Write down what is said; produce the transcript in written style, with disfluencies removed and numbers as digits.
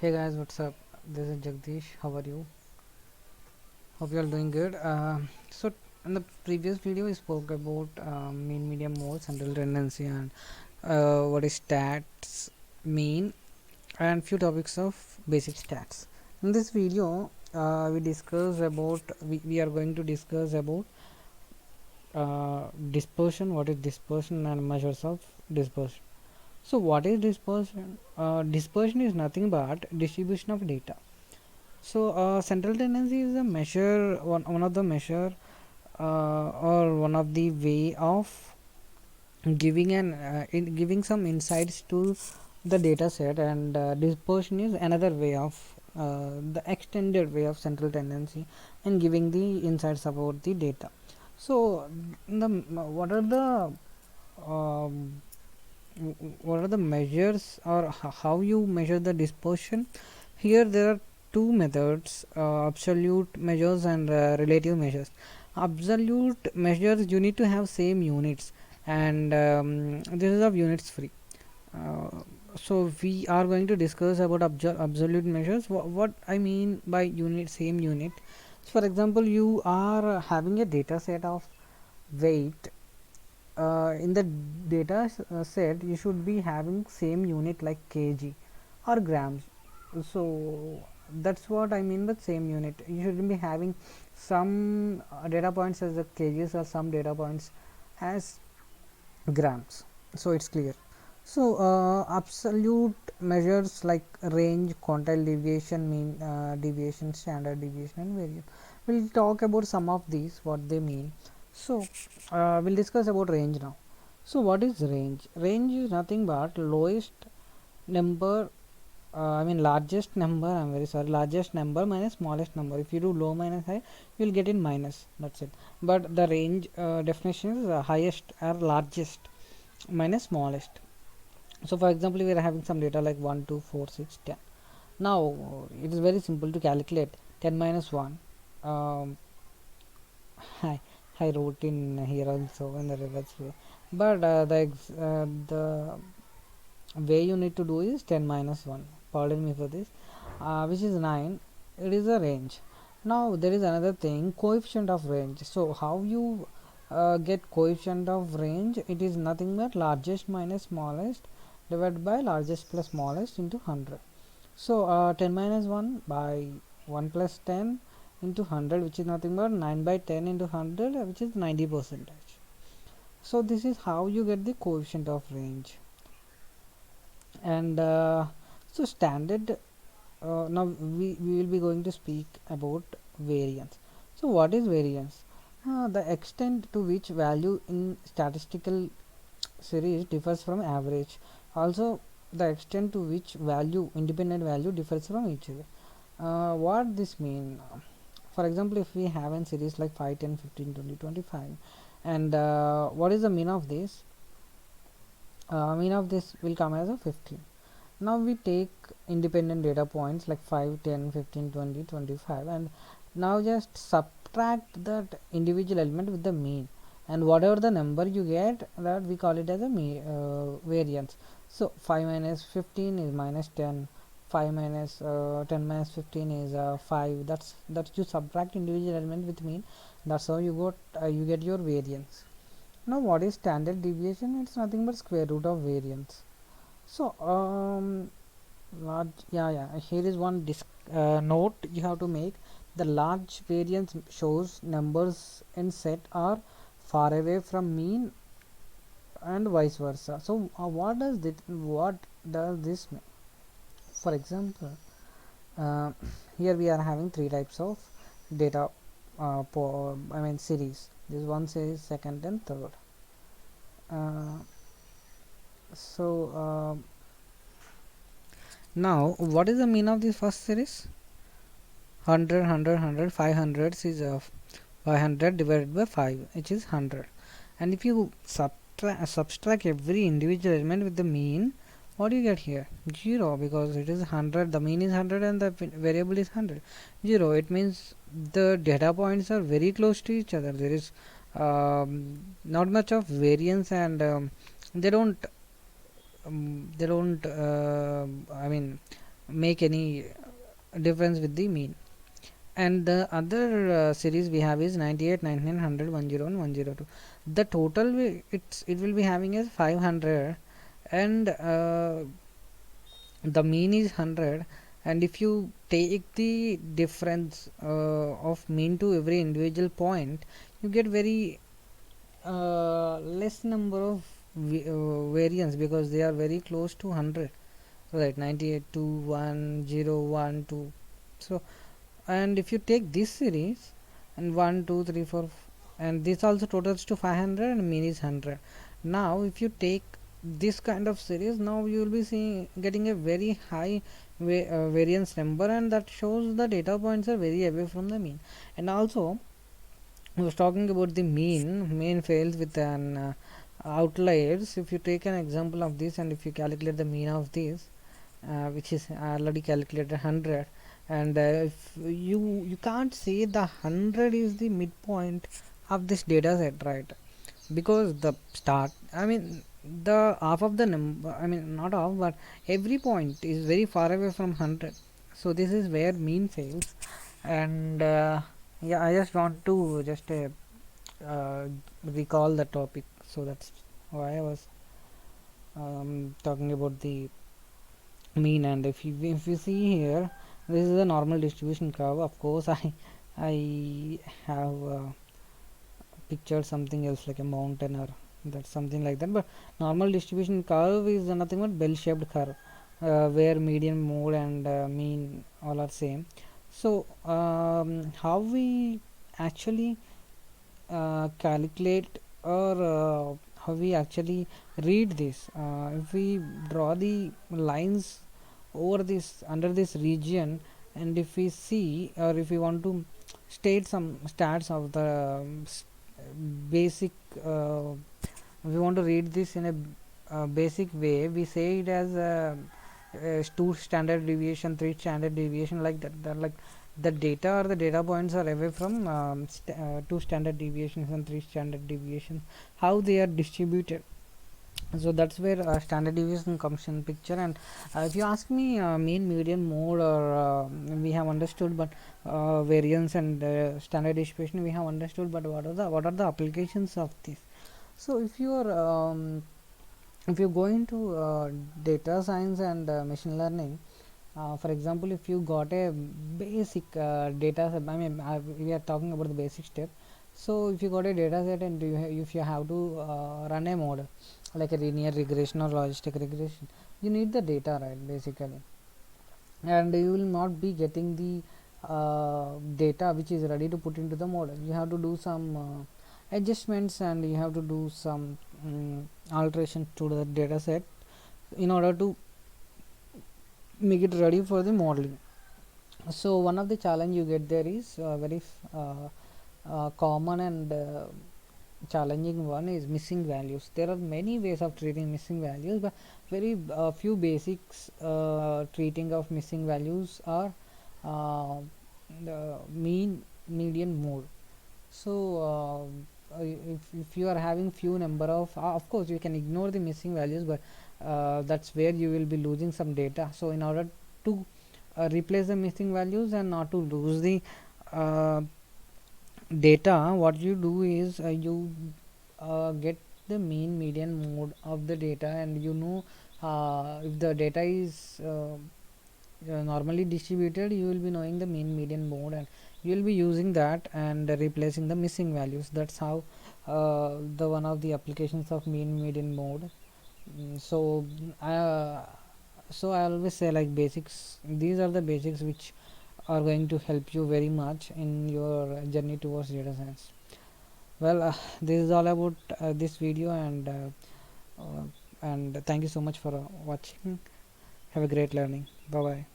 Hey guys, what's up? This is Jagdish. How are you? Hope you are doing good. So, in the previous video, we spoke about mean, medium, mode, central tendency, and what is stats mean, and few topics of basic stats. In this video, we are going to discuss about dispersion. What is dispersion and measures of dispersion. So, what is dispersion? Dispersion is nothing but distribution of data. So central tendency is a measure one of the measure or one of the way of giving some insights to the data set, and dispersion is another way of the extended way of central tendency and giving the insights about the data. So what are the um, measures, or how you measure the dispersion? Here there are two methods, absolute measures and relative measures. Absolute measures, you need to have same units, and this is of units free. uh, so we are going to discuss about absolute measures. What I mean by unit, same unit. So for example, you are having a data set of weight. In the set, you should be having same unit like kg or grams. So that's what I mean by same unit. You shouldn't be having some data points as the kgs or some data points as grams. So it's clear. So absolute measures like range, quantile deviation, mean deviation, standard deviation, and variance. We'll talk about some of these, what they mean. So we'll discuss about range now. So what is range? Range is nothing but lowest number, largest number, I'm very sorry, largest number minus smallest number. If you do low minus high, you will get in minus, that's it. But the range definition is highest or largest minus smallest. So for example, we are having some data like 1 2 4 6 10. Now it is very simple to calculate 10 minus 1. um, I, I wrote in here also in the reverse way, but the way you need to do is 10 minus 1, pardon me for this, which is 9. It is a range. Now there is another thing, coefficient of range. So how you get coefficient of range? It is nothing but largest minus smallest divided by largest plus smallest into 100. So 10 minus 1 by 1 plus 10 into 100, which is nothing but 9 by 10 into 100, which is 90 percentage. So this is how you get the coefficient of range. And so standard, now we will be going to speak about variance. So what is variance? The extent to which value in statistical series differs from average. Also the extent to which value, independent value, differs from each other. What this mean? For example, if we have a series like 5 10 15 20 25, and what is the mean of this? Mean of this will come as a 15. Now we take independent data points like 5 10 15 20 25, and now just subtract that individual element with the mean, and whatever the number you get, that we call it as a variance. So 5 minus 15 is minus 10, 5 minus 10 minus 15 is 5. That's you subtract individual element with mean. That's how you get your variance. Now what is standard deviation? It's nothing but square root of variance. So large, yeah, here is one note you have to make. The large variance shows numbers in set are far away from mean and vice versa. So what does this mean? For example, uh, here we are having three types of data, series. This one series, second and third. uh, so now what is the mean of this first series? 100 500 is 500 divided by 5, which is 100. And if you subtract every individual element with the mean, what do you get here? 0, because it is 100, the mean is 100 and the variable is 100. 0, it means the data points are very close to each other. There is not much of variance, and they don't make any difference with the mean. And the other series we have is 98, 99, 100, 101, 102. The total it will be having is 500, and the mean is 100. And if you take the difference of mean to every individual point, you get very less number of variance, because they are very close to 100, right? 98 to 1 0 1 2. So, and if you take this series and 1 2 3 4, and this also totals to 500 and mean is 100. Now if you take this kind of series, now you will be seeing getting a very high variance number, and that shows the data points are very away from the mean. And also I was talking about the mean fails with an outliers. If you take an example of this, and if you calculate the mean of this, which is already calculated 100, and if you can't say the 100 is the midpoint of this data set, right? Because the start, I mean, the half of the number, I mean not half, but every point is very far away from 100. So this is where mean fails. And yeah, I just want to just recall the topic, so that's why I was talking about the mean. And if you see here, this is a normal distribution curve. Of course I have pictured something else like a mountain or that's something like that, but normal distribution curve is nothing but bell shaped curve, where median, mode, and mean all are same. So how we actually calculate, or how we actually read this, if we draw the lines over this, under this region, and if we see, or if we want to state some stats of the basic, we want to read this in a basic way, we say it as 2 standard deviation, 3 standard deviation, like that, like the data or the data points are away from 2 standard deviations and 3 standard deviations, how they are distributed. So that's where standard deviation comes in picture. And if you ask me, mean, median, mode, or we have understood, but variance and standard distribution we have understood, but what are the applications of this? So if you go into data science and machine learning, for example, if you got a basic data set, I mean, we are talking about the basic step. So if you got a data set, and if you have to run a model like a linear regression or logistic regression, you need the data, right, basically. And you will not be getting the data which is ready to put into the model. You have to do some adjustments, and you have to do some alterations to the data set in order to make it ready for the modeling. So one of the challenge you get there is very common and challenging one is missing values. There are many ways of treating missing values, but very few basics treating of missing values are the mean, median, mode. So if you are having few number of course you can ignore the missing values, but that's where you will be losing some data. So in order to replace the missing values and not to lose the uh, data, what you do is you get the mean, median, mode of the data, and you know, if the data is normally distributed, you will be knowing the mean, median, mode, and you will be using that and replacing the missing values. That's how the one of the applications of mean, median, mode. So so I always say, like, basics, these are the basics which are going to help you very much in your journey towards data science. Well, this is all about this video, and thank you so much for watching. Have a great learning. Bye bye.